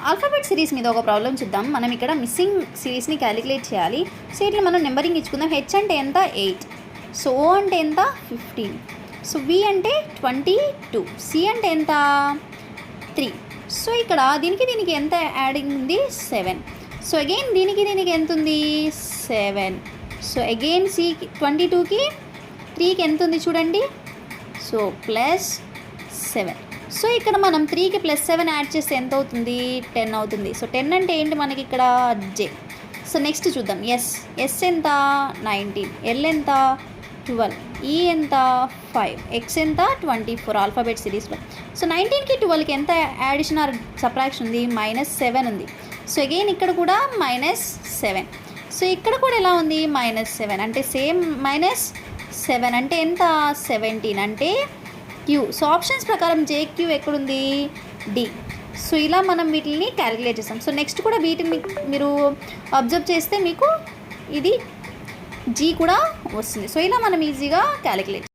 Alphabet series మీద ఒక problem చూద్దాం. మనం ఇక్కడ మిస్సింగ్ సిరీస్ని క్యాలిక్యులేట్ చేయాలి. సో ఇట్లా మనం నెంబరింగ్ ఇచ్చుకుందాం. హెచ్ అంటే ఎంత 8, సో ఓ అంటే ఎంత 15, సో వి అంటే 22, సి అంటే ఎంత 3. సో ఇక్కడ దీనికి ఎంత యాడింగ్ ఉంది 7. సో అగైన్ దీనికి ఎంత ఉంది 7. సో అగైన్ సి 22కి 3కి ఎంత ఉంది చూడండి, సో +7. సో ఇక్కడ మనం 3కి +7 యాడ్ చేస్తే ఎంత అవుతుంది 10 అవుతుంది. సో 10 అంటే ఏంటి మనకి ఇక్కడ జే. సో నెక్స్ట్ చూద్దాం. ఎస్ ఎంత 19, ఎల్ ఎంత 12, ఈ ఎంత 5, ఎక్స్ ఎంత 24 ఆల్ఫాబెట్ సిరీస్లో. సో 19కి 12కి ఎంత యాడిషన్ ఆర్ సబ్ట్రాక్షన్ ఉంది -7 ఉంది. సో అగైన్ ఇక్కడ కూడా -7. సో ఇక్కడ కూడా ఎలా ఉంది -7 అంటే సేమ్ -7 అంటే ఎంత 17 అంటే క్యూ. సో ఆప్షన్స్ ప్రకారం జేక్యూ ఎక్కడుంది డి. సో ఇలా మనం వీటిని క్యాలిక్యులేట్ చేస్తాం. సో నెక్స్ట్ కూడా వీటిని మీరు అబ్జర్వ్ చేస్తే మీకు ఇది జీ కూడా వస్తుంది. సో ఇలా మనం ఈజీగా క్యాలిక్యులేట్